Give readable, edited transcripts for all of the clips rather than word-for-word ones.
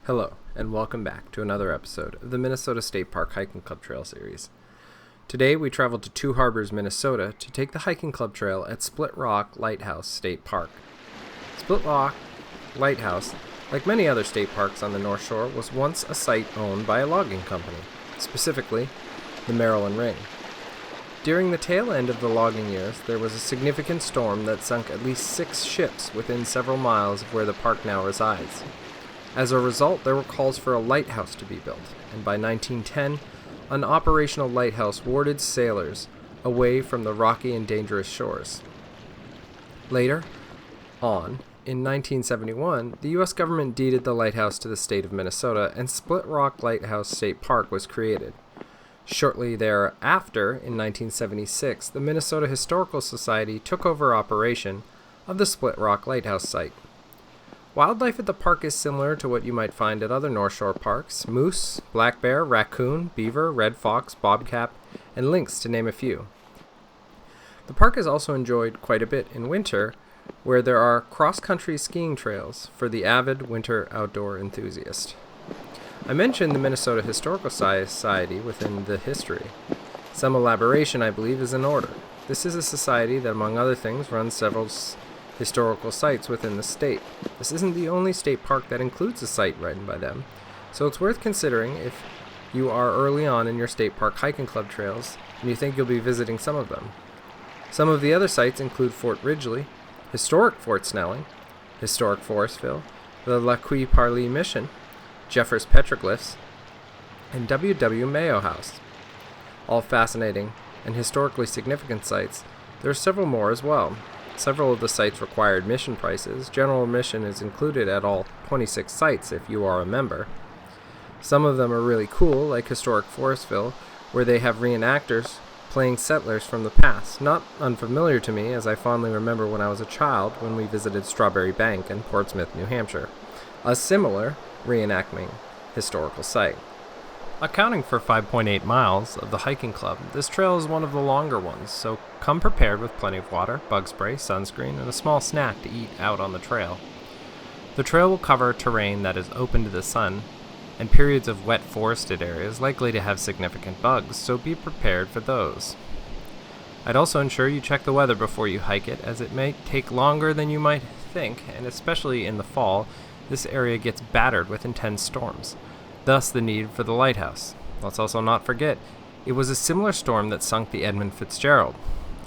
Hello, and welcome back to another episode of the Minnesota State Park Hiking Club Trail Series. Today we traveled to Two Harbors, Minnesota to take the hiking club trail at Split Rock Lighthouse State Park. Split Rock Lighthouse, like many other state parks on the North Shore, was once a site owned by a logging company, specifically the Maryland Ring. During the tail end of the logging years, there was a significant storm that sunk at least 6 ships within several miles of where the park now resides. As a result, there were calls for a lighthouse to be built, and by 1910, an operational lighthouse warded sailors away from the rocky and dangerous shores. Later on, in 1971, the U.S. government deeded the lighthouse to the state of Minnesota, and Split Rock Lighthouse State Park was created. Shortly thereafter, in 1976, the Minnesota Historical Society took over operation of the Split Rock Lighthouse site. Wildlife at the park is similar to what you might find at other North Shore parks: moose, black bear, raccoon, beaver, red fox, bobcat, and lynx, to name a few. The park is also enjoyed quite a bit in winter, where there are cross-country skiing trails for the avid winter outdoor enthusiast. I mentioned the Minnesota Historical Society within the history. Some elaboration, I believe, is in order. This is a society that, among other things, runs several historical sites within the state. This isn't the only state park that includes a site run by them, so it's worth considering if you are early on in your state park hiking club trails and you think you'll be visiting some of them. Some of the other sites include Fort Ridgely, historic Fort Snelling, historic Forestville, the Laquis Parlee Mission, Jeffers Petroglyphs, and W.W. Mayo House. All fascinating and historically significant sites, there are several more as well. Several of the sites require admission prices. General admission is included at all 26 sites if you are a member. Some of them are really cool, like historic Forestville, where they have reenactors playing settlers from the past, not unfamiliar to me, as I fondly remember when I was a child when we visited Strawberry Bank in Portsmouth, New Hampshire, a similar reenactment historical site. Accounting for 5.8 miles of the hiking club, this trail is one of the longer ones, so come prepared with plenty of water, bug spray, sunscreen, and a small snack to eat out on the trail. The trail will cover terrain that is open to the sun, and periods of wet forested areas likely to have significant bugs, so be prepared for those. I'd also ensure you check the weather before you hike it, as it may take longer than you might think, and especially in the fall, this area gets battered with intense storms. Thus the need for the lighthouse. Let's also not forget, it was a similar storm that sunk the Edmund Fitzgerald.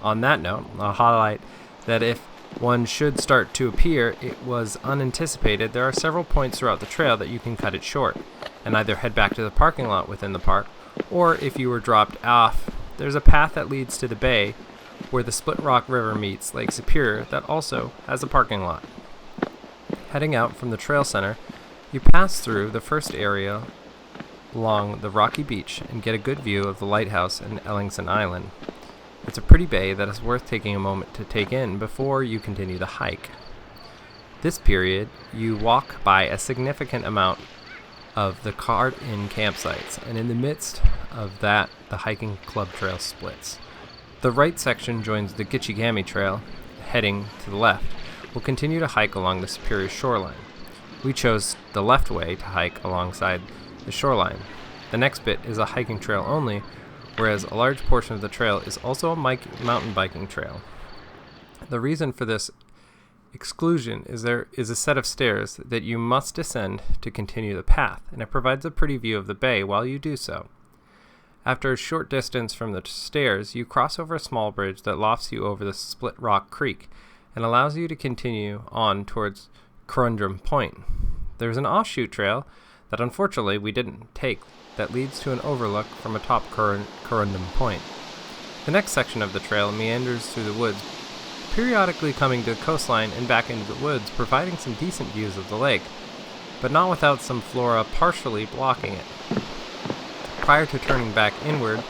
On that note, I'll highlight that if one should start to appear it was unanticipated, there are several points throughout the trail that you can cut it short, and either head back to the parking lot within the park, or if you were dropped off, there's a path that leads to the bay where the Split Rock River meets Lake Superior that also has a parking lot. Heading out from the trail center, you pass through the first area along the rocky beach and get a good view of the lighthouse and Ellingson Island. It's a pretty bay that is worth taking a moment to take in before you continue the hike. This period, you walk by a significant amount of the cart-in campsites, and in the midst of that, the hiking club trail splits. The right section joins the Gitchigami Trail, heading to the left. We'll continue to hike along the Superior shoreline. We chose the left way to hike alongside the shoreline. The next bit is a hiking trail only, whereas a large portion of the trail is also a mountain biking trail. The reason for this exclusion is there is a set of stairs that you must descend to continue the path, and it provides a pretty view of the bay while you do so. After a short distance from the stairs, you cross over a small bridge that lofts you over the Split Rock Creek and allows you to continue on towards Corundum Point. There's an offshoot trail that unfortunately we didn't take that leads to an overlook from atop Corundum Point. The next section of the trail meanders through the woods, periodically coming to the coastline and back into the woods, providing some decent views of the lake, but not without some flora partially blocking it. Prior to turning back inward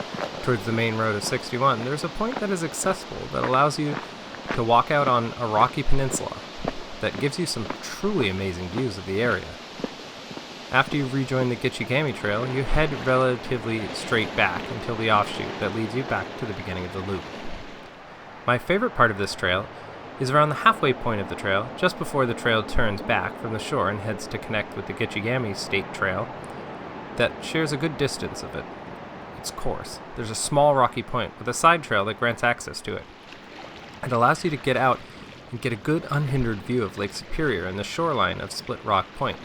towards the main road of 61, there's a point that is accessible that allows you to walk out on a rocky peninsula that gives you some truly amazing views of the area. After you rejoin the Gitchigami Trail, you head relatively straight back until the offshoot that leads you back to the beginning of the loop. My favorite part of this trail is around the halfway point of the trail, just before the trail turns back from the shore and heads to connect with the Gitchigami State Trail that shares a good distance of its course. There's a small rocky point with a side trail that grants access to it. It allows you to get out and get a good unhindered view of Lake Superior and the shoreline of Split Rock Point,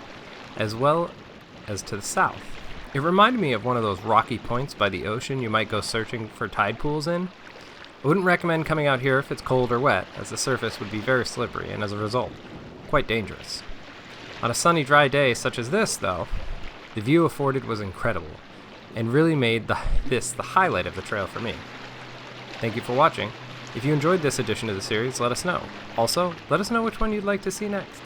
as well as to the south. It reminded me of one of those rocky points by the ocean you might go searching for tide pools in. I wouldn't recommend coming out here if it's cold or wet, as the surface would be very slippery and as a result, quite dangerous. On a sunny, dry day such as this, though, the view afforded was incredible, and really made this the highlight of the trail for me. Thank you for watching. If you enjoyed this edition of the series, let us know. Also, let us know which one you'd like to see next.